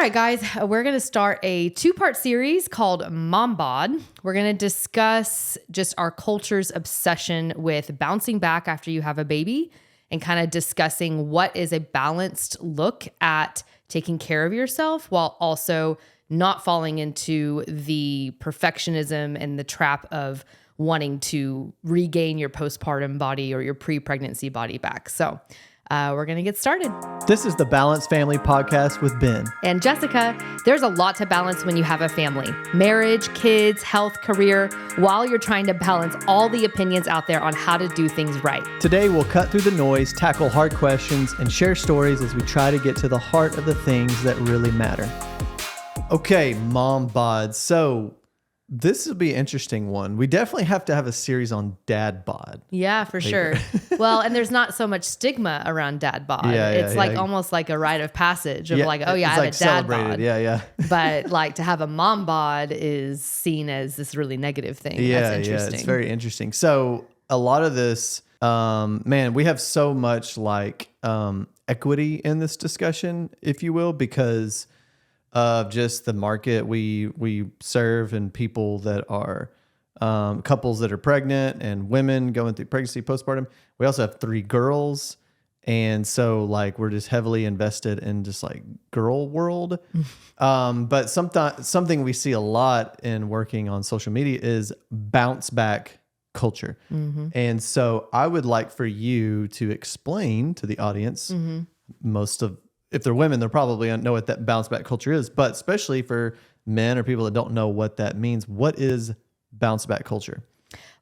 right, guys, we're going to start a 2-part series called Mom Bod. We're going to discuss just our culture's obsession with bouncing back after you have a baby and kind of discussing what is a balanced look at taking care of yourself while also not falling into the perfectionism and the trap of wanting to regain your postpartum body or your pre-pregnancy body back. So we're going to get started. This is the Balanced Family Podcast with Ben and Jessica. There's a lot to balance when you have a family: marriage, kids, health, career, while you're trying to balance all the opinions out there on how to do things right. Today, we'll cut through the noise, tackle hard questions, and share stories as we try to get to the heart of the things that really matter. Okay, Mom Bod. So this will be an interesting one. We definitely have to have a series on dad bod. Yeah, for sure. Well, and there's not so much stigma around dad bod. It's almost like a rite of passage of I have a dad bod. Yeah. But like to have a mom bod is seen as this really negative thing. That's interesting. Yeah, it's very interesting. So a lot of this, we have so much equity in this discussion, if you will, because of just the market we serve and people that are couples that are pregnant and women going through pregnancy, postpartum. We also have 3 girls. And so we're just heavily invested in just girl world. But something we see a lot in working on social media is bounce back culture. Mm-hmm. And so I would like for you to explain to the audience, if they're women, they'll probably know what that bounce back culture is, but especially for men or people that don't know what that means, what is bounce back culture?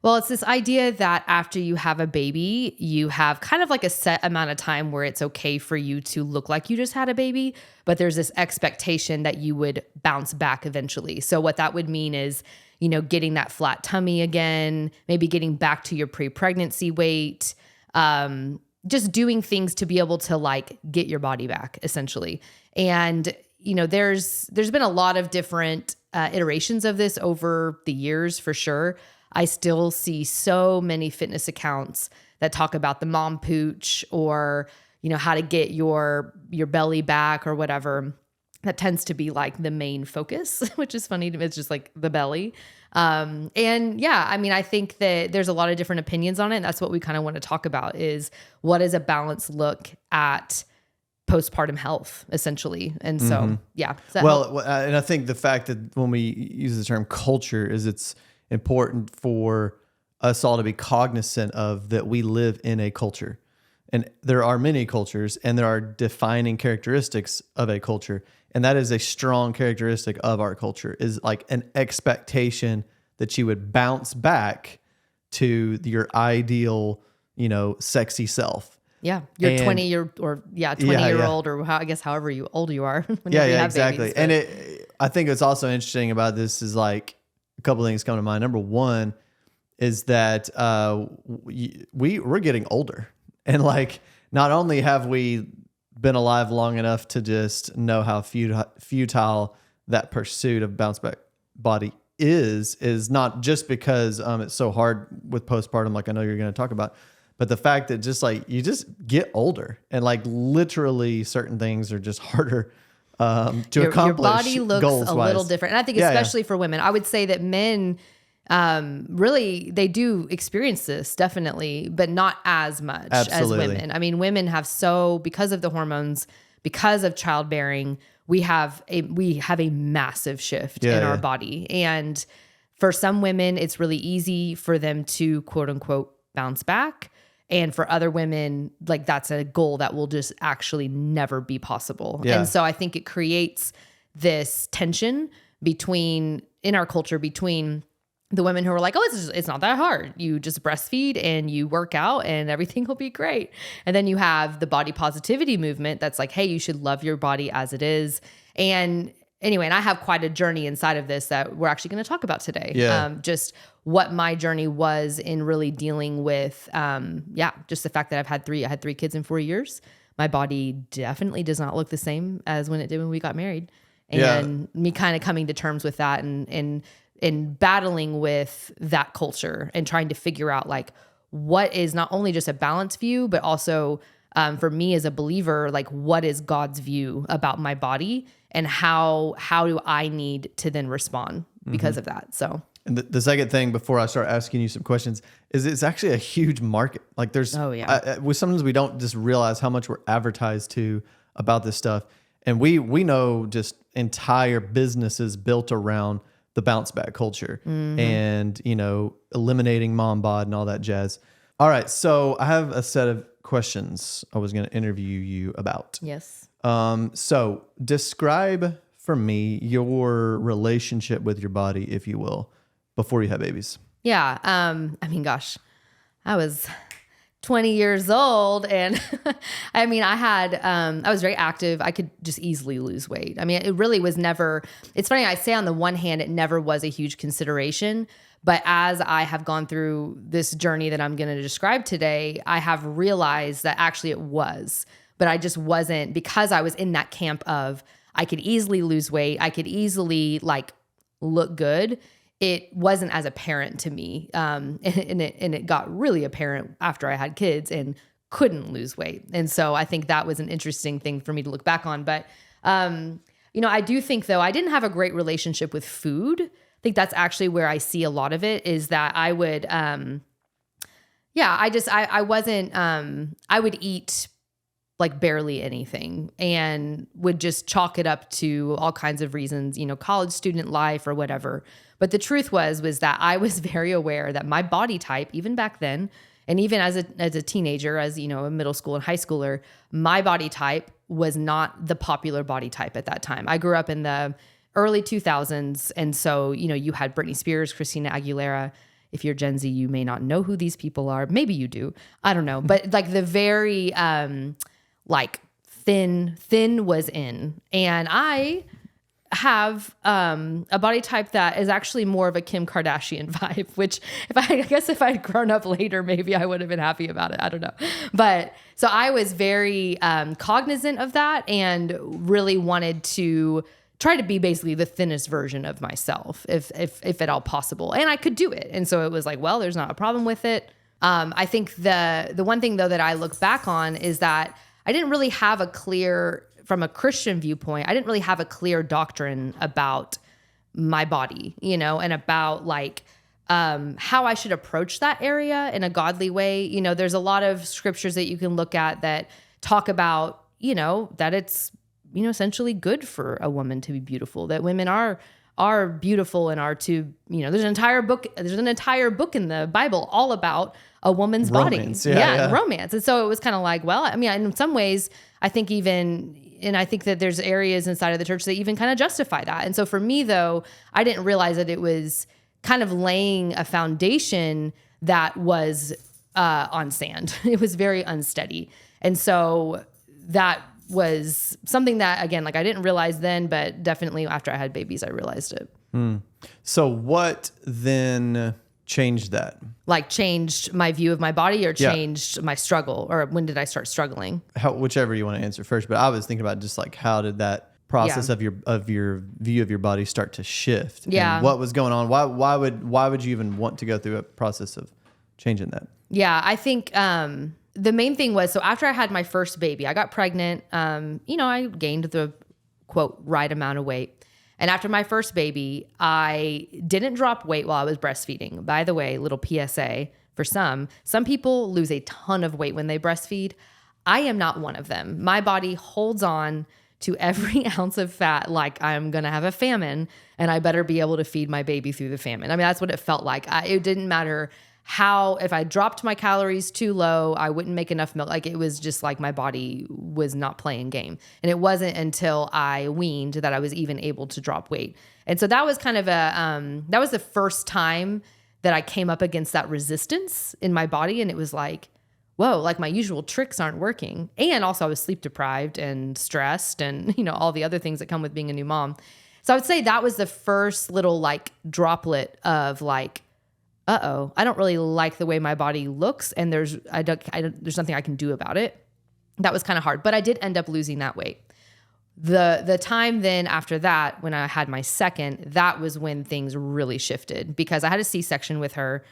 Well, it's this idea that after you have a baby, you have kind of a set amount of time where it's okay for you to look like you just had a baby, but there's this expectation that you would bounce back eventually. So what that would mean is, getting that flat tummy again, maybe getting back to your pre-pregnancy weight, just doing things to be able to get your body back essentially. And, there's been a lot of different iterations of this over the years for sure. I still see so many fitness accounts that talk about the mom pooch or, how to get your belly back or whatever. That tends to be the main focus, which is funny to me. It's just the belly. I think that there's a lot of different opinions on it. And that's what we kind of want to talk about is what is a balanced look at postpartum health essentially. And so, and I think the fact that when we use the term culture is it's important for us all to be cognizant of that we live in a culture. And there are many cultures and there are defining characteristics of a culture. And that is a strong characteristic of our culture is an expectation that you would bounce back to your ideal, sexy self. Yeah. Your 20-year-old or however old you are. Whenever you have exactly. Babies, and I think what's also interesting about this is a couple of things come to mind. Number one is that we're getting older. And not only have we been alive long enough to just know how futile that pursuit of bounce back body is not just because it's so hard with postpartum, I know you're going to talk about, but the fact that just you just get older and literally certain things are just harder to accomplish. Your body looks a little different. And I think especially for women, I would say that men really, they do experience this definitely, but not as much as women. I mean, women have because of the hormones, because of childbearing, we have a massive shift in our body. And for some women, it's really easy for them to quote unquote bounce back. And for other women, that's a goal that will just actually never be possible. Yeah. And so I think it creates this tension in our culture between the women who are it's not that hard. You just breastfeed and you work out and everything will be great. And then you have the body positivity movement that's hey, you should love your body as it is. And anyway, and I have quite a journey inside of this that we're actually going to talk about today. Yeah. Just what my journey was in really dealing with, just the fact that I had 3 kids in 4 years. My body definitely does not look the same as when it did when we got married. And me kind of coming to terms with that and battling with that culture and trying to figure out what is not only just a balanced view, but also for me as a believer, like what is God's view about my body and how do I need to then respond because of that? So. And the second thing before I start asking you some questions is it's actually a huge market. Like there's, sometimes we don't just realize how much we're advertised to about this stuff. And we know just entire businesses built around the bounce back culture and, eliminating mom bod and all that jazz. All right. So I have a set of questions I was going to interview you about. Yes. So describe for me your relationship with your body, if you will, before you had babies. Yeah. Gosh, I was 20 years old and I was very active. I could just easily lose weight. I mean, it really was never, it's funny. I say on the one hand, it never was a huge consideration, but as I have gone through this journey that I'm going to describe today, I have realized that actually it was, but I just wasn't, because I was in that camp of, I could easily lose weight. I could easily look good. It wasn't as apparent to me. And it got really apparent after I had kids and couldn't lose weight. And so I think that was an interesting thing for me to look back on. But, I do think though, I didn't have a great relationship with food. I think that's actually where I see a lot of it is that I would, I would eat like barely anything and would just chalk it up to all kinds of reasons, college student life or whatever. But the truth was that I was very aware that my body type, even back then, and even as a teenager, as a middle school and high schooler, my body type was not the popular body type at that time. I grew up in the early 2000s. And so, you had Britney Spears, Christina Aguilera. If you're Gen Z, you may not know who these people are. Maybe you do. I don't know. But like the very, thin was in. And I have a body type that is actually more of a Kim Kardashian vibe, which if I'd grown up later, maybe I would have been happy about it. I don't know. But so I was very cognizant of that and really wanted to try to be basically the thinnest version of myself, if at all possible. And I could do it. And so it was like, well, there's not a problem with it. I think the one thing though that I look back on is that I didn't really have from a Christian viewpoint, I didn't really have a clear doctrine about my body, and about how I should approach that area in a godly way. There's a lot of scriptures that you can look at that talk about, that it's, essentially good for a woman to be beautiful, that women are beautiful and are to, there's an entire book in the Bible all about a woman's romance, body. Yeah, romance. And so it was kind of like, well, in some ways, I think I think that there's areas inside of the church that even kind of justify that. And so for me, though, I didn't realize that it was kind of laying a foundation that was on sand. It was very unsteady. And so that was something that, again, I didn't realize then, but definitely after I had babies, I realized it. So what then changed that? Changed my view of my body or changed my struggle, or when did I start struggling? Whichever you want to answer first, but I was thinking about just how did that process of your view of your body start to shift? Yeah. And what was going on? Why would you even want to go through a process of changing that? Yeah, I think the main thing was, so after I had my first baby, I got pregnant. I gained the quote right amount of weight. And after my first baby, I didn't drop weight while I was breastfeeding. By the way, little PSA for some people lose a ton of weight when they breastfeed. I am not one of them. My body holds on to every ounce of fat like I'm going to have a famine and I better be able to feed my baby through the famine. That's what it felt like. It didn't matter if I dropped my calories too low, I wouldn't make enough milk. It was just like my body was not playing game. And it wasn't until I weaned that I was even able to drop weight. And so that was kind of that was the first time that I came up against that resistance in my body. And it was like, whoa, my usual tricks aren't working. And also I was sleep deprived and stressed and, all the other things that come with being a new mom. So I would say that was the first little droplet of I don't really like the way my body looks, and there's nothing I can do about it. That was kind of hard, but I did end up losing that weight. The time then after that, when I had my second, that was when things really shifted because I had a C-section with her,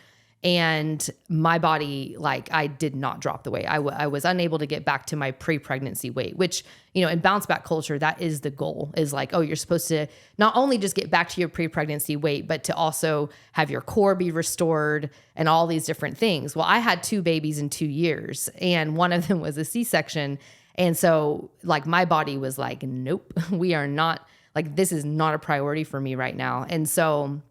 And my body, like, I did not drop the weight. I was unable to get back to my pre-pregnancy weight, which, in bounce back culture, that is the goal, is like, oh, you're supposed to not only just get back to your pre-pregnancy weight, but to also have your core be restored and all these different things. Well, I had 2 babies in 2 years, and one of them was a C-section. And so, like, my body was like, nope, we are not, like, this is not a priority for me right now. And so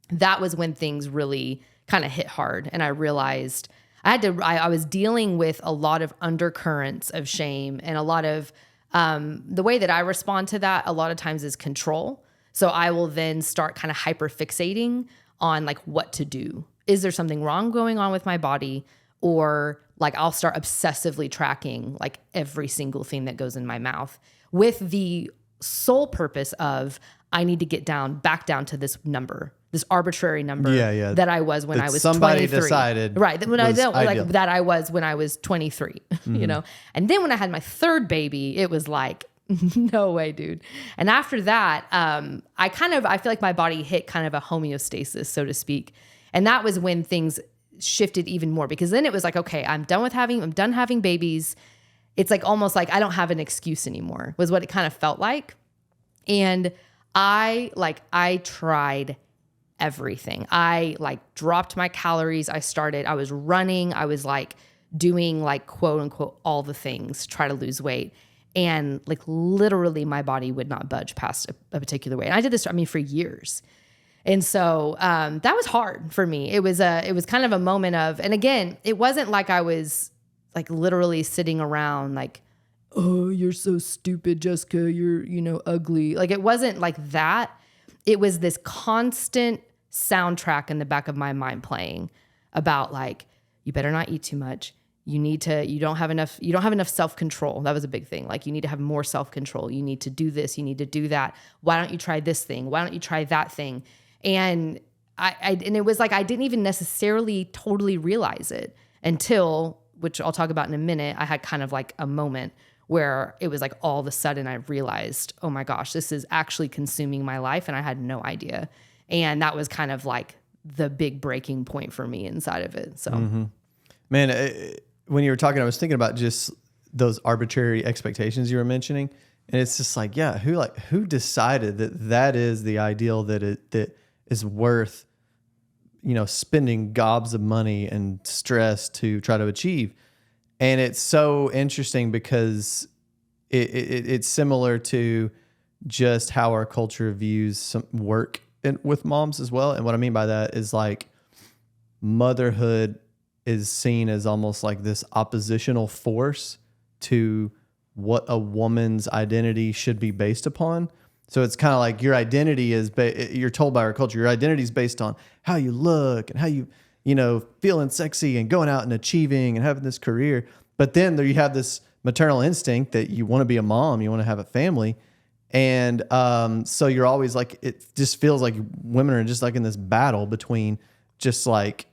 that was when things really kind of hit hard. And I realized I was dealing with a lot of undercurrents of shame, and a lot of, the way that I respond to that a lot of times is control. So I will then start kind of hyper fixating on like what to do. Is there something wrong going on with my body? Or like I'll start obsessively tracking like every single thing that goes in my mouth, with the sole purpose of, I need to get back down to this number, this arbitrary number that I was when I was 23. Somebody decided. Right. That I was when I was 23, And then when I had my 3rd baby, it was like, no way, dude. And after that, I feel like my body hit kind of a homeostasis, so to speak. And that was when things shifted even more, because then it was like, okay, I'm done having babies. It's like almost like I don't have an excuse anymore, was what it kind of felt like. And I tried everything. I like dropped my calories. I was running. I was like doing like quote unquote all the things, try to lose weight. And like literally my body would not budge past a particular weight. And I did this, for years. And so that was hard for me. It was kind of a moment of, and again, it wasn't like I was like literally sitting around like, oh, you're so stupid, Jessica, you're, ugly. Like it wasn't like that. It was this constant soundtrack in the back of my mind playing about like, you better not eat too much. You don't have enough self-control. That was a big thing. Like you need to have more self-control. You need to do this. You need to do that. Why don't you try this thing? Why don't you try that thing? And and it was like, I didn't even necessarily totally realize it until, which I'll talk about in a minute, I had kind of like a moment where it was like all of a sudden I realized, oh my gosh, this is actually consuming my life, and I had no idea. And that was kind of like the big breaking point for me inside of it. So, Man, when you were talking, I was thinking about just those arbitrary expectations you were mentioning, and it's just like, yeah, who decided that is the ideal that is worth, spending gobs of money and stress to try to achieve. And it's so interesting because it's similar to just how our culture views some work with moms as well. And what I mean by that is like motherhood is seen as almost like this oppositional force to what a woman's identity should be based upon. So it's kind of like your identity is, you're told by our culture, your identity is based on how you look and how you, feeling sexy and going out and achieving and having this career. But then there you have this maternal instinct that you want to be a mom, you want to have a family. And so you're always like, it just feels like women are just like in this battle between just like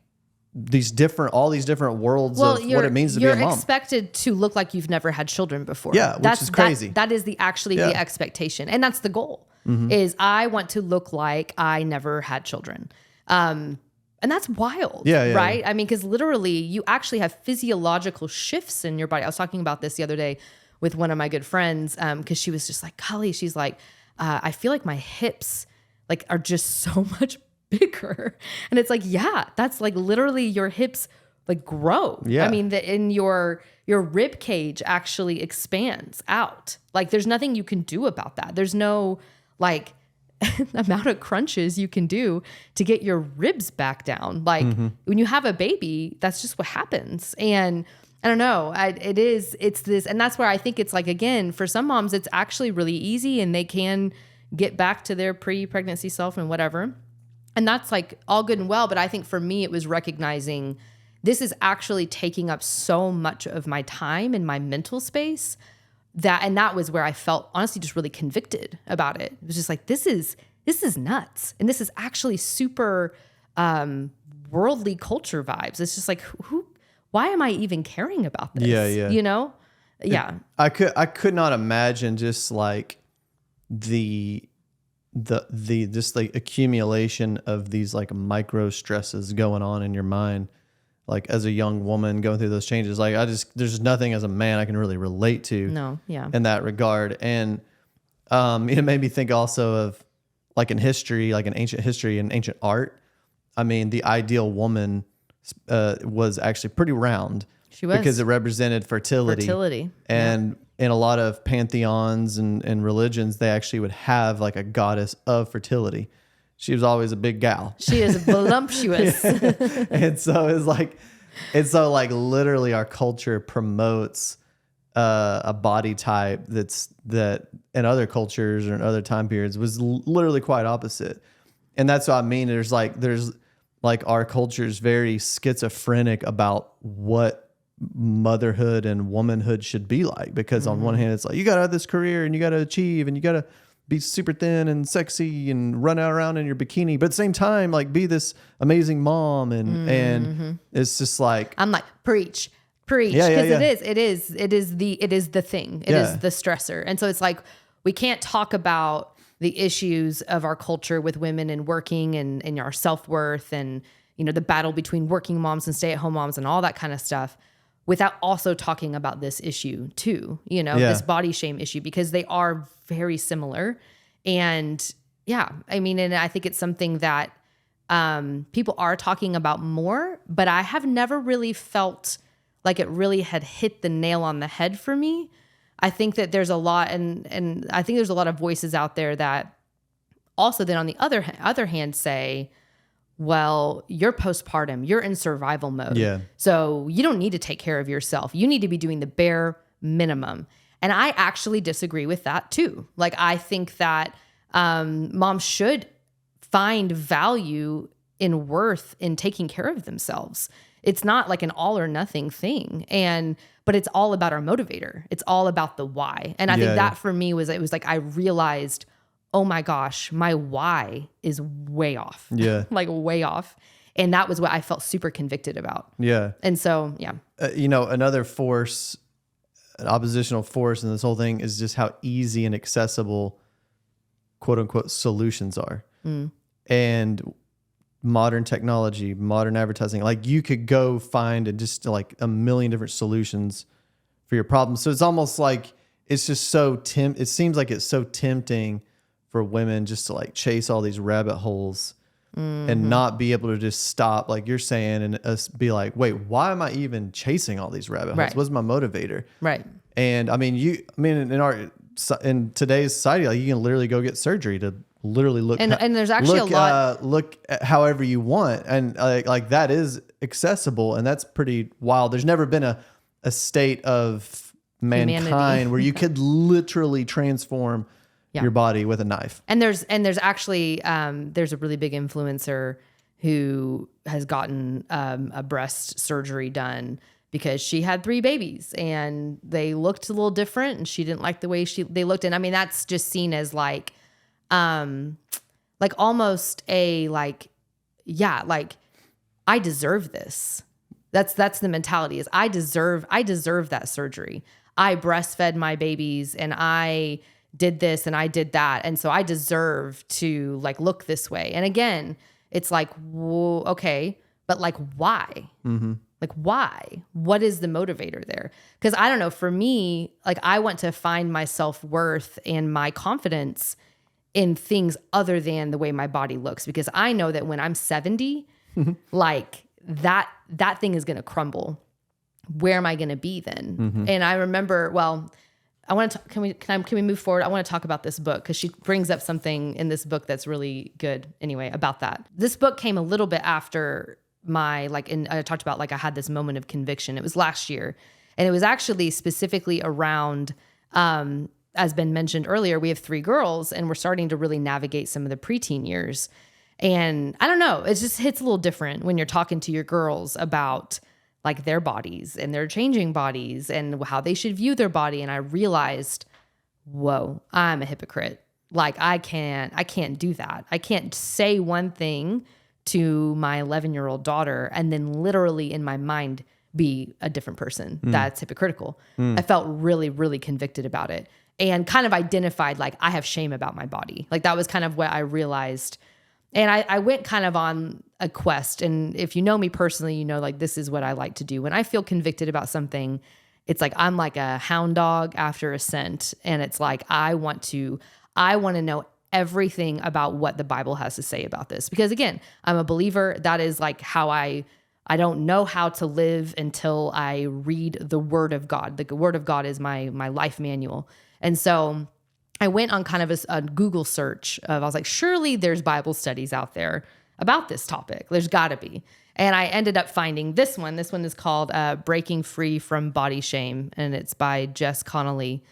all these different worlds of what it means to be a mom. You're expected to look like you've never had children before. Yeah, which is crazy. That is the expectation. And that's the goal, is I want to look like I never had children. And that's wild, right? Yeah. I mean, because literally you actually have physiological shifts in your body. I was talking about this the other day with one of my good friends, because she was just like, golly, she's like, I feel like my hips like are just so much bigger. And it's like, yeah, that's like literally your hips like grow. Yeah. I mean, in your rib cage actually expands out. Like there's nothing you can do about that. There's no like amount of crunches you can do to get your ribs back down. Like when you have a baby, that's just what happens. And I don't know, it's this, and that's where I think it's like, again, for some moms, it's actually really easy and they can get back to their pre-pregnancy self and whatever. And that's like all good and well. But I think for me, it was recognizing this is actually taking up so much of my time and my mental space and that was where I felt honestly just really convicted about it. It was just like, this is nuts. And this is actually super worldly culture vibes. It's just like, why am I even caring about this? Yeah. Yeah. I could not imagine just like the the just like accumulation of these like micro stresses going on in your mind, like as a young woman going through those changes. Like there's nothing as a man I can really relate to in that regard. And it made me think also of like in history, like in ancient history and ancient art. I mean, the ideal woman was actually pretty round. She was. Because it represented fertility. And in a lot of pantheons and religions, they actually would have like a goddess of fertility. She was always a big gal. She is voluptuous. And so like literally our culture promotes a body type that in other cultures or in other time periods was literally quite opposite. And that's what I mean. There's like our culture is very schizophrenic about what motherhood and womanhood should be like, because on one hand it's like you gotta have this career and you gotta achieve and you gotta be super thin and sexy and run out around in your bikini, but at the same time like be this amazing mom and it's just like I'm like preach because it is the thing. It is the stressor. And so it's like we can't talk about the issues of our culture with women and working and our self-worth and the battle between working moms and stay-at-home moms and all that kind of stuff without also talking about this issue too, this body shame issue, because they are very similar. And I mean, and I think it's something that people are talking about more, but I have never really felt like it really had hit the nail on the head for me. I think that there's a lot, and I think there's a lot of voices out there that also then on the other hand say, well, you're postpartum, you're in survival mode. Yeah. So you don't need to take care of yourself. You need to be doing the bare minimum. And I actually disagree with that too. Like, I think that moms should find value in worth in taking care of themselves. It's not like an all or nothing thing. But it's all about our motivator. It's all about the why. And I think that for me it was like I realized, oh my gosh, my why is way off. Yeah. Like way off. And that was what I felt super convicted about. Yeah. And so, another force, an oppositional force in this whole thing is just how easy and accessible, quote unquote, solutions are. And modern technology, modern advertising, like you could go find just like a million different solutions for your problem. So it's almost like it's just it seems like it's so tempting for women just to like chase all these rabbit holes and not be able to just stop, like you're saying, and us be like, wait, why am I even chasing all these rabbit holes? Right. What's my motivator? Right. And in today's society, like you can literally go get surgery to literally look, and there's actually a lot, look at however you want. And like that is accessible, and that's pretty wild. There's never been a state of mankind where you could literally transform your body with a knife. And there's actually there's a really big influencer who has gotten a breast surgery done because she had 3 babies and they looked a little different and she didn't like the way they looked. And I mean, that's just seen as like almost a like I deserve this. That's the mentality is I deserve that surgery. I breastfed my babies and I did this and I did that. And so I deserve to like look this way. And again, it's like, whoa, okay, but like why? Mm-hmm. Like why? What is the motivator there? Because I don't know, for me, like I want to find my self-worth and my confidence in things other than the way my body looks. Because I know that when I'm 70, like that thing is going to crumble. Where am I going to be then? Mm-hmm. And I remember, I want to can we move forward? I want to talk about this book because she brings up something in this book that's really good anyway about that. This book came a little bit after I talked about like I had this moment of conviction. It was last year, and it was actually specifically around as been mentioned earlier, we have 3 girls and we're starting to really navigate some of the preteen years. And I don't know, it just hits a little different when you're talking to your girls about like their bodies and their changing bodies and how they should view their body. And I realized, whoa, I'm a hypocrite. Like I can't do that. I can't say one thing to my 11-year-old daughter and then literally in my mind be a different person. That's hypocritical. I felt really, really convicted about it. and kind of identified like I have shame about my body. Like that was kind of what I realized. And I went kind of on a quest. And if you know me personally, you know, like this is what I like to do. When I feel convicted about something, it's like I'm like a hound dog after a scent. And it's like I want to know everything about what the Bible has to say about this. Because again, I'm a believer. That is like how I don't know how to live until I read the Word of God. The Word of God is my life manual. And so I went on kind of a Google search I was like, surely there's Bible studies out there about this topic. There's gotta be. And I ended up finding this one. This one is called Breaking Free from Body Shame. And it's by Jess Connolly.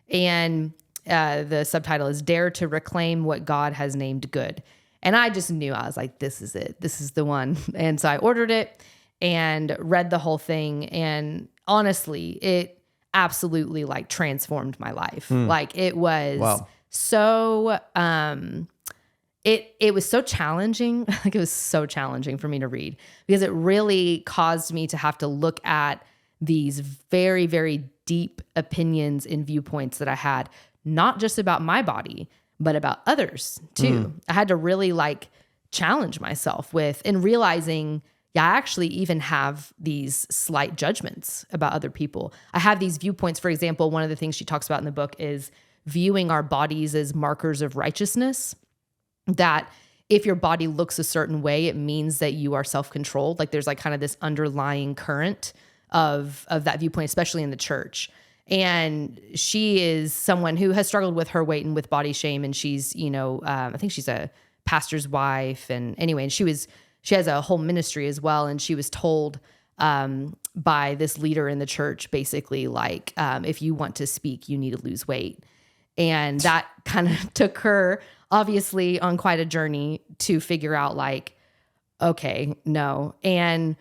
And the subtitle is Dare to Reclaim What God Has Named Good. And I just knew, I was like, this is it. This is the one. And so I ordered it and read the whole thing. And honestly, it absolutely like transformed my life. Like it was so, it was so challenging. Like it was so challenging for me to read because it really caused me to have to look at these very, very deep opinions and viewpoints that I had, not just about my body, but about others too. I had to really like challenge myself with and realizing, yeah, I actually even have these slight judgments about other people. I have these viewpoints. For example, one of the things she talks about in the book is viewing our bodies as markers of righteousness, that if your body looks a certain way, it means that you are self-controlled. Like there's like kind of this underlying current of that viewpoint, especially in the church. And she is someone who has struggled with her weight and with body shame. And she's, you know, I think she's a pastor's wife. And anyway, and she has a whole ministry as well. And she was told by this leader in the church, basically like, if you want to speak, you need to lose weight. And that kind of took her obviously on quite a journey to figure out like, okay, no. And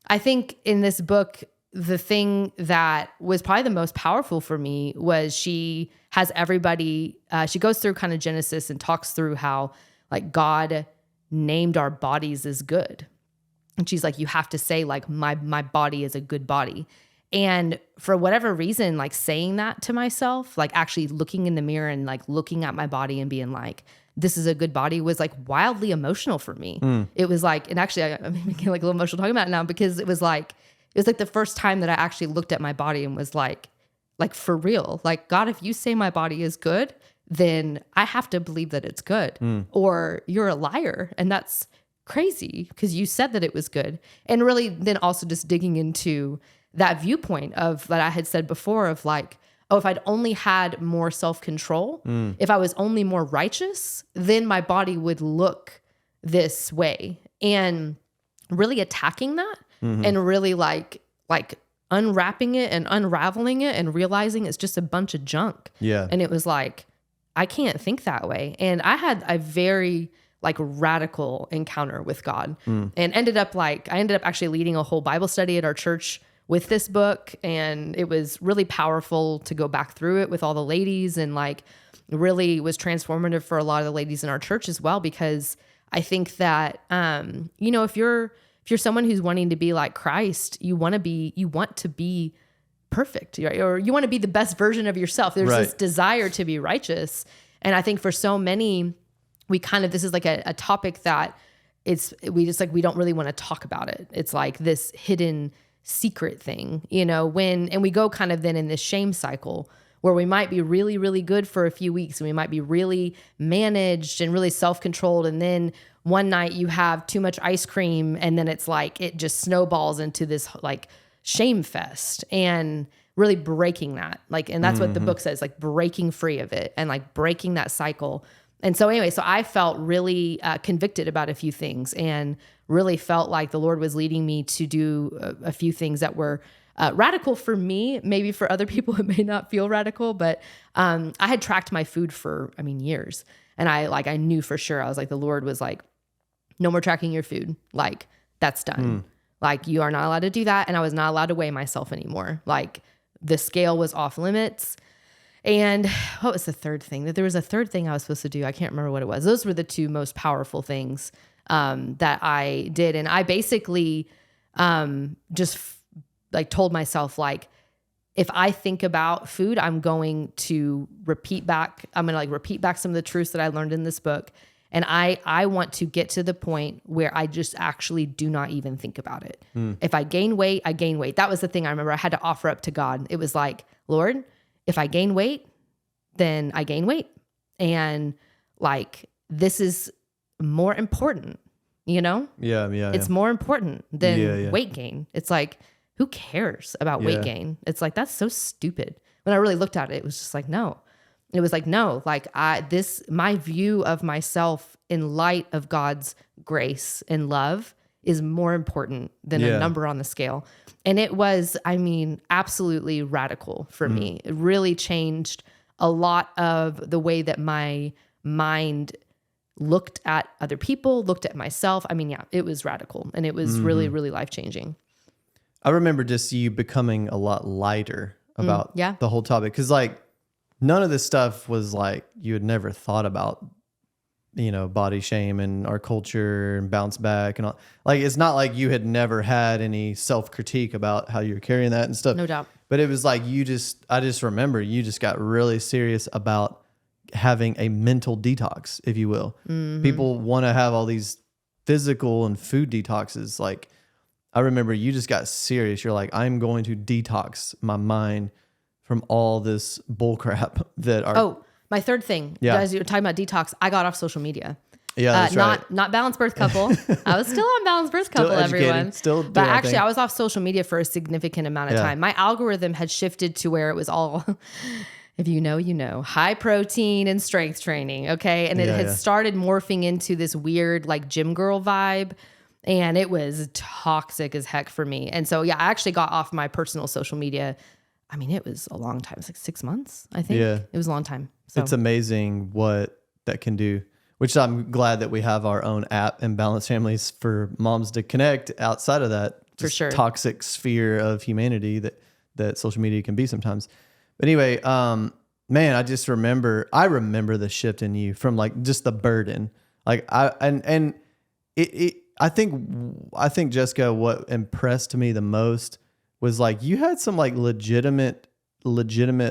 I think in this book, the thing that was probably the most powerful for me was she has everybody, she goes through kind of Genesis and talks through how like God named our bodies as good. And she's like, you have to say like, my body is a good body. And for whatever reason, like saying that to myself, like actually looking in the mirror and like looking at my body and being like, this is a good body was like wildly emotional for me. It was like, and actually I'm getting like a little emotional talking about it now because it was like the first time that I actually looked at my body and was like for real, like, God, if you say my body is good, then I have to believe that it's good or you're a liar. And that's crazy because you said that it was good. And really then also just digging into that viewpoint of that I had said before of like, oh, if I'd only had more self-control, if I was only more righteous, then my body would look this way. And really attacking that and really like unwrapping it and unraveling it and realizing it's just a bunch of junk. Yeah. And it was like, I can't think that way. And I had a very like radical encounter with God and I ended up actually leading a whole Bible study at our church with this book. And it was really powerful to go back through it with all the ladies and like really was transformative for a lot of the ladies in our church as well, because I think that, you know, if you're someone who's wanting to be like Christ, you want to be perfect, right? Or you want to be the best version of yourself. There's this desire to be righteous. And I think for so many, this is like a topic that we don't really want to talk about it. It's like this hidden secret thing, you know, and we go kind of then in this shame cycle where we might be really, really good for a few weeks and we might be really managed and really self-controlled. And then one night you have too much ice cream and then it's like, it just snowballs into this like shame fest and really breaking that. Like, and that's what the book says, like breaking free of it and like breaking that cycle. And so anyway, so I felt really convicted about a few things and really felt like the Lord was leading me to do a few things that were radical for me. Maybe for other people, it may not feel radical, but I had tracked my food for, years. And I knew for sure, I was like, the Lord was like, no more tracking your food. Like that's done. Like you are not allowed to do that. And I was not allowed to weigh myself anymore. Like the scale was off limits. And what was the third thing? That there was a third thing I was supposed to do. I can't remember what it was. Those were the two most powerful things that I did. And I basically just like told myself like, if I think about food, I'm going to repeat back some of the truths that I learned in this book. And I want to get to the point where I just actually do not even think about it. If I gain weight, I gain weight. That was the thing I remember I had to offer up to God. It was like, Lord, if I gain weight, then I gain weight. And like, this is more important, Yeah. It's more important than weight gain. It's like, who cares about weight gain? It's like, that's so stupid. When I really looked at it, it was just like, no. It was like, no, like my view of myself in light of God's grace and love is more important than a number on the scale. And it was, absolutely radical for me. It really changed a lot of the way that my mind looked at other people, looked at myself. It was radical, and it was really, really life-changing. I remember just you becoming a lot lighter about the whole topic. Cause like none of this stuff was like, you had never thought about, body shame and our culture and bounce back and all. Like, it's not like you had never had any self-critique about how you're carrying that and stuff. No doubt. But it was like, I just remember you just got really serious about having a mental detox, if you will. Mm-hmm. People want to have all these physical and food detoxes. Like, I remember you just got serious. You're like, I'm going to detox my mind from all this bullcrap that are. Oh, my third thing. Yeah. As you were talking about detox, I got off social media. Yeah, that's right. Not Balanced Birth Couple. I was still on Balanced Birth Couple, everyone. But actually, I was off social media for a significant amount of time. My algorithm had shifted to where it was all, if you know, high protein and strength training. Okay. And it had started morphing into this weird like gym girl vibe. And it was toxic as heck for me. And so, I actually got off my personal social media. It was a long time. It's like 6 months, I think. Yeah. It was a long time. So. It's amazing what that can do, which I'm glad that we have our own app and Balanced Families for moms to connect outside of that for sure toxic sphere of humanity that social media can be sometimes. But anyway, man, I remember the shift in you from like just the burden. Like I think Jessica, what impressed me the most was like you had some like legitimate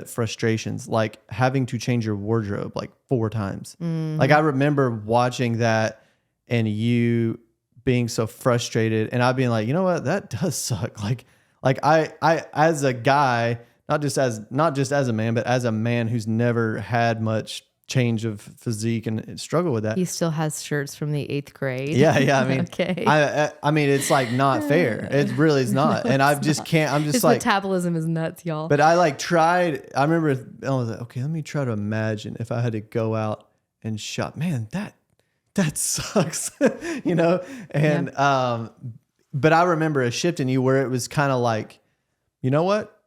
frustrations, like having to change your wardrobe like 4 times. Mm-hmm. Like I remember watching that and you being so frustrated and I being like, you know what, that does suck. Like I as a guy, not just as a man, but as a man who's never had much change of physique and struggle with that. He still has shirts from the 8th grade. Yeah. Okay. I mean, it's like not fair. It really is not. And I just can't. I'm just his like metabolism is nuts, y'all. But I like tried. I remember I was like, okay, let me try to imagine if I had to go out and shop. Man, that sucks, And but I remember a shift in you where it was kind of like, you know what?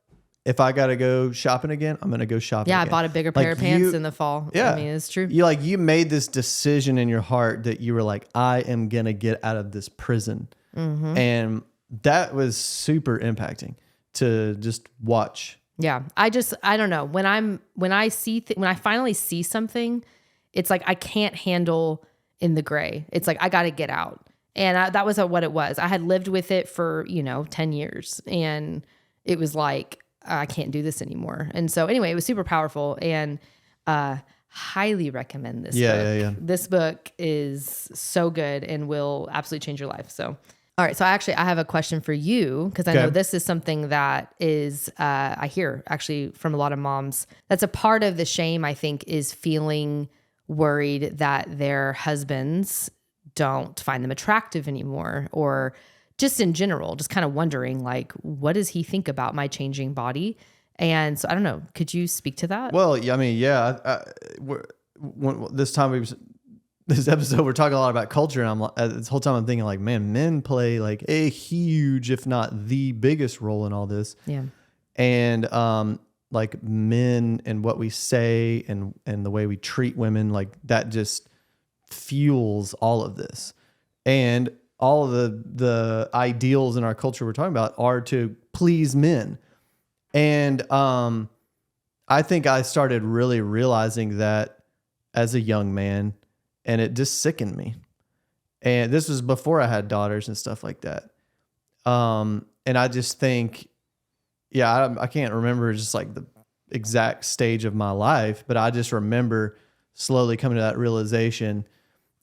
If I got to go shopping again, I'm going to go shopping again. I bought a bigger pair of pants in the fall. Yeah. It's true. You made this decision in your heart that you were like, I am going to get out of this prison. Mm-hmm. And that was super impacting to just watch. Yeah. I don't know. When I finally see something, it's like, I can't handle in the gray. It's like, I got to get out. And that was what it was. I had lived with it for, 10 years and it was like, I can't do this anymore. And so anyway, it was super powerful and highly recommend this book. Yeah. This book is so good and will absolutely change your life. So, all right. So I have a question for you because I know this is something that is, I hear actually from a lot of moms. That's a part of the shame, I think, is feeling worried that their husbands don't find them attractive anymore or just in general, just kind of wondering, like, what does he think about my changing body? And so I don't know. Could you speak to that? Well, I mean, this episode, we're talking a lot about culture. And this whole time I'm thinking like, man, men play like a huge, if not the biggest role in all this. Yeah. And like men and what we say and the way we treat women, like that just fuels all of this. And all of the ideals in our culture we're talking about are to please men. And I think I started really realizing that as a young man, and it just sickened me. And this was before I had daughters and stuff like that. And I just think I can't remember just like the exact stage of my life, but I just remember slowly coming to that realization.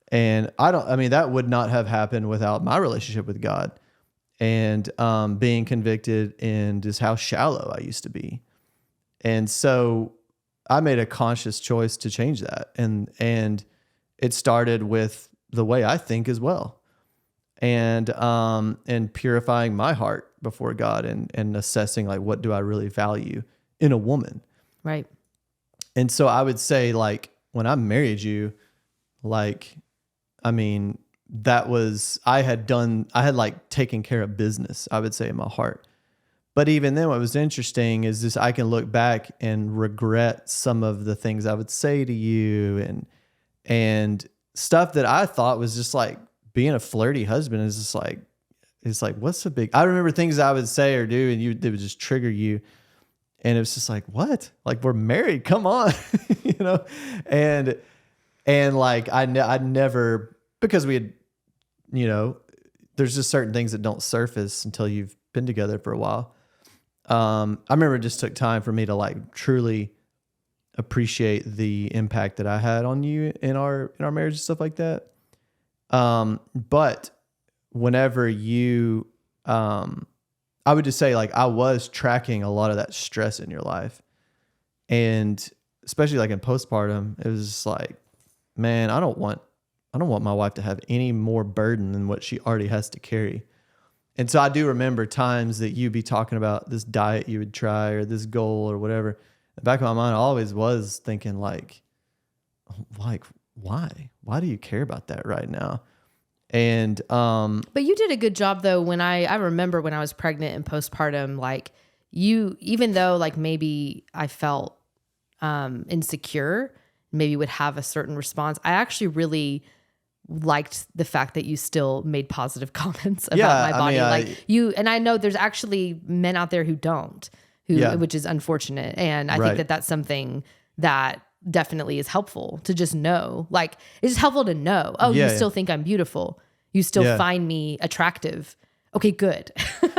And that would not have happened without my relationship with God and being convicted in just how shallow I used to be. And so I made a conscious choice to change that. And it started with the way I think as well. And purifying my heart before God and assessing like, what do I really value in a woman? Right. And so I would say like, when I married you, like, I had like taken care of business, I would say, in my heart. But even then, what was interesting is this, I can look back and regret some of the things I would say to you and stuff that I thought was just like being a flirty husband is just like, it's like, what's the big, I remember things I would say or do and they would just trigger you. And it was just like, what? Like, we're married, come on, And like, I never, because we had, there's just certain things that don't surface until you've been together for a while. I remember it just took time for me to like truly appreciate the impact that I had on you in our marriage and stuff like that. But whenever you, I would just say like, I was tracking a lot of that stress in your life. And especially like in postpartum, it was just like, man, I don't want my wife to have any more burden than what she already has to carry. And so I do remember times that you'd be talking about this diet you would try or this goal or whatever. In the back of my mind, I always was thinking like, why? Why do you care about that right now? And but you did a good job though. When I remember when I was pregnant and postpartum, like you, even though like maybe I felt insecure, maybe would have a certain response, I actually really liked the fact that you still made positive comments about my body. And I know there's actually men out there who don't, which is unfortunate. And I think that that's something that definitely is helpful to just know. Like, it's just helpful to know, you still think I'm beautiful. You still find me attractive. Okay, good.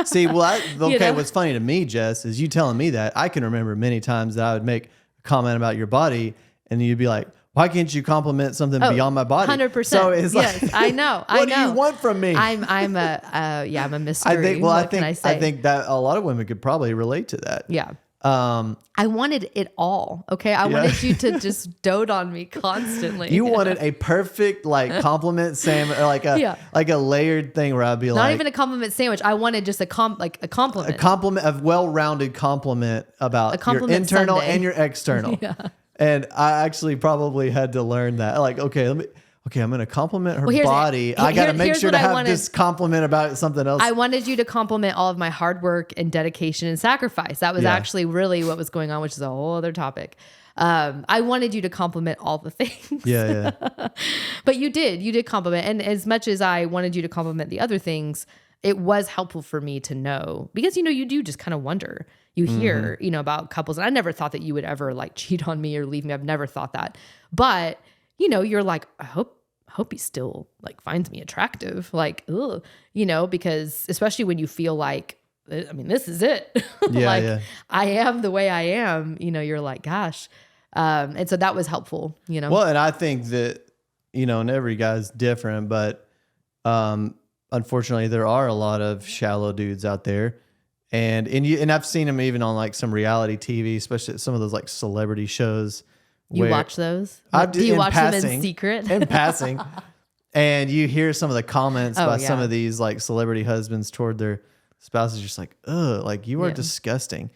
See, what's funny to me, Jess, is you telling me that. I can remember many times that I would make a comment about your body and you'd be like, why can't you compliment something beyond my body? 100%. So it's yes, I know. What do you want from me? I'm a mystery. I think that a lot of women could probably relate to that. Yeah. I wanted it all. Okay. I wanted you to just dote on me constantly. You wanted a perfect like compliment sandwich, or like a layered thing where I'd be not even a compliment sandwich. I wanted just a compliment. A compliment, a well-rounded compliment about your internal Sunday. And your external. Yeah. And I actually probably had to learn that. Like, okay, I'm going to compliment her body. I got to make sure to have this compliment about something else. I wanted you to compliment all of my hard work and dedication and sacrifice. That was actually really what was going on, which is a whole other topic. I wanted you to compliment all the things. Yeah. But you did compliment. And as much as I wanted you to compliment the other things, it was helpful for me to know, because, you do just kind of wonder. You hear, about couples, and I never thought that you would ever like cheat on me or leave me. I've never thought that. But, you're like, I hope he still like finds me attractive. Like, ugh, because especially when you feel like, this is it. I am the way I am, you're like, gosh. And so that was helpful, Well, and I think that, and every guy's different, but, unfortunately there are a lot of shallow dudes out there. And I've seen them even on like some reality TV, especially some of those like celebrity shows. You watch those? Do you watch them in secret? In passing. And you hear some of the comments by some of these like celebrity husbands toward their spouses, just like, ugh, like you are disgusting.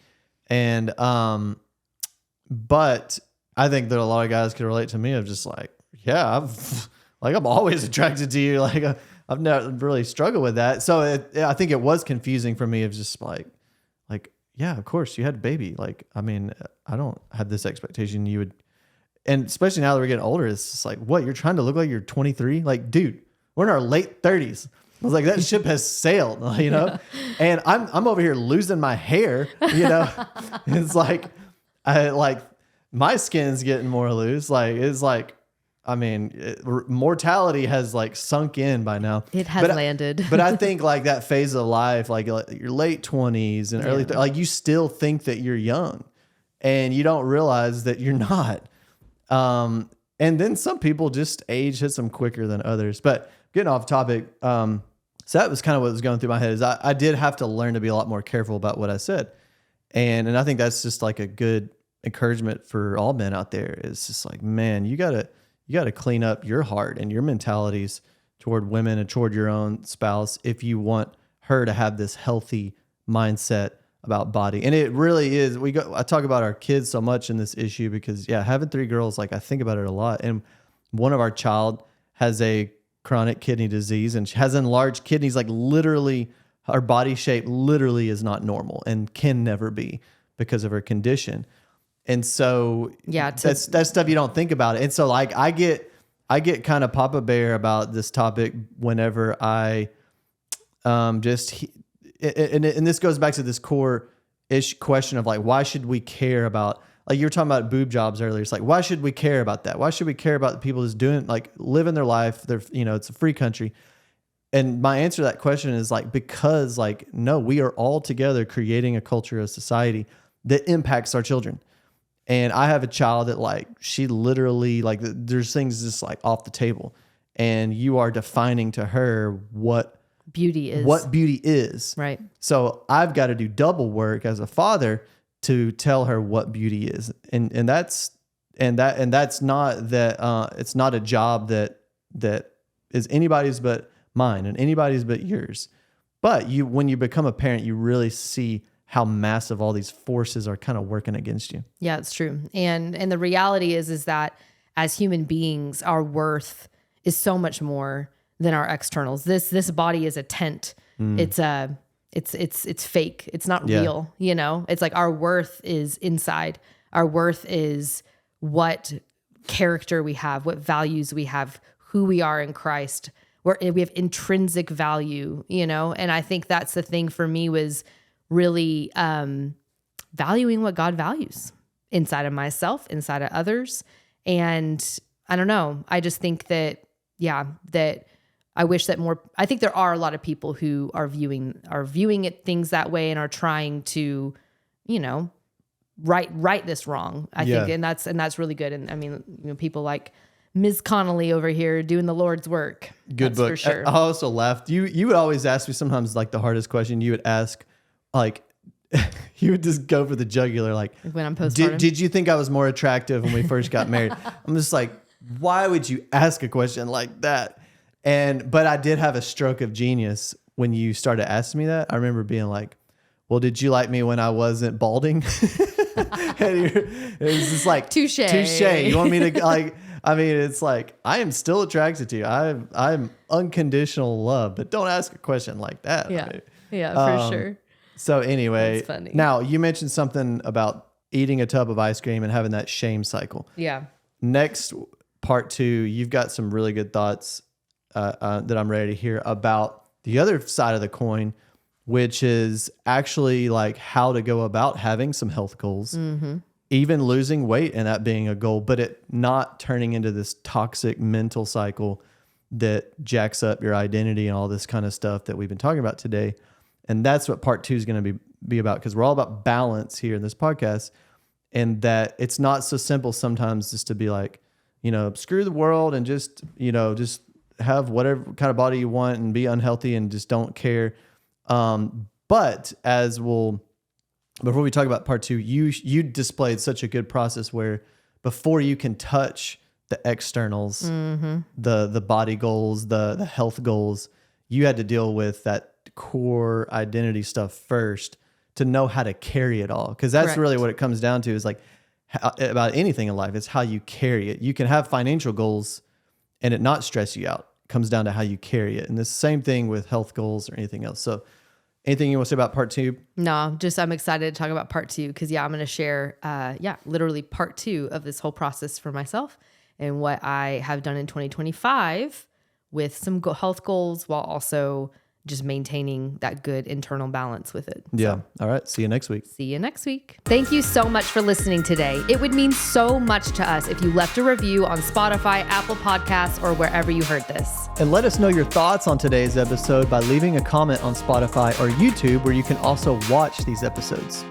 And but I think that a lot of guys could relate to me of just like, I'm always attracted to you. Like I've never really struggled with that. So I think it was confusing for me of just like, yeah, of course you had a baby. Like, I don't have this expectation you would, and especially now that we're getting older, it's just like, what, you're trying to look like you're 23? Like, dude, we're in our late 30s. I was like, that ship has sailed, and I'm over here losing my hair, It's like, my skin's getting more loose. Like, it's like, mortality has like sunk in by now. It has landed. But I think like that phase of life, like your late 20s and early, like you still think that you're young and you don't realize that you're not. And then some people just age hits them quicker than others. But getting off topic, so that was kind of what was going through my head is I did have to learn to be a lot more careful about what I said. And I think that's just like a good encouragement for all men out there. It's just like, man, you gotta clean up your heart and your mentalities toward women and toward your own spouse if you want her to have this healthy mindset about body. And it really is. I talk about our kids so much in this issue because having 3 girls, like I think about it a lot. And one of our child has a chronic kidney disease and she has enlarged kidneys, like literally her body shape literally is not normal and can never be because of her condition. And so that's stuff you don't think about it. And so like I get kind of Papa Bear about this topic whenever I and this goes back to this core question of like, why should we care about, like you were talking about boob jobs earlier. It's like, why should we care about that? Why should we care about the people who's doing like living their life? They're, it's a free country. And my answer to that question is like, because like, no, we are all together creating a culture of society that impacts our children. And I have a child that like, she literally like, there's things just like off the table and you are defining to her what beauty is. Right. So I've got to do double work as a father to tell her what beauty is. And that's not that, it's not a job that is anybody's but mine and anybody's but yours. But when you become a parent, you really see how massive all these forces are kind of working against you. Yeah, it's true. And the reality is that as human beings, our worth is so much more than our externals. This body is a tent. It's fake. It's not real, It's like our worth is inside. Our worth is what character we have, what values we have, who we are in Christ. We have intrinsic value, And I think that's the thing for me was really valuing what God values inside of myself, inside of others. And I don't know. I just think that I wish that I think there are a lot of people who are viewing it things that way and are trying to, right this wrong. I think, and that's really good. And I mean, people like Ms. Connolly over here doing the Lord's work. Good book. For sure. I also laughed. You would always ask me sometimes like the hardest question. You would ask like, you would just go for the jugular. Like when I'm postpartum. Did you think I was more attractive when we first got married? I'm just like, why would you ask a question like that? But I did have a stroke of genius when you started asking me that. I remember being like, well, did you like me when I wasn't balding? And it was just like, touche. You want me to like, it's like, I am still attracted to you. I'm unconditional love, but don't ask a question like that. Yeah, for sure. So anyway, that's funny. Now you mentioned something about eating a tub of ice cream and having that shame cycle. Yeah. Next, part 2, you've got some really good thoughts that I'm ready to hear about the other side of the coin, which is actually like how to go about having some health goals, even losing weight and that being a goal, but it not turning into this toxic mental cycle that jacks up your identity and all this kind of stuff that we've been talking about today. And that's what part 2 is going to be about, because we're all about balance here in this podcast, and that it's not so simple sometimes just to be like, screw the world and just have whatever kind of body you want and be unhealthy and just don't care. But before we talk about part 2, you displayed such a good process where before you can touch the externals, the body goals, the health goals, you had to deal with that core identity stuff first to know how to carry it all. Because that's really what it comes down to, is like about anything in life. It's how you carry it. You can have financial goals and it not stress you out. It comes down to how you carry it. And the same thing with health goals or anything else. So anything you want to say about part 2? No, just I'm excited to talk about part 2 because I'm going to share, literally part 2 of this whole process for myself and what I have done in 2025 with some health goals while also just maintaining that good internal balance with it. Yeah. So, all right. See you next week. See you next week. Thank you so much for listening today. It would mean so much to us if you left a review on Spotify, Apple Podcasts, or wherever you heard this. And let us know your thoughts on today's episode by leaving a comment on Spotify or YouTube, where you can also watch these episodes.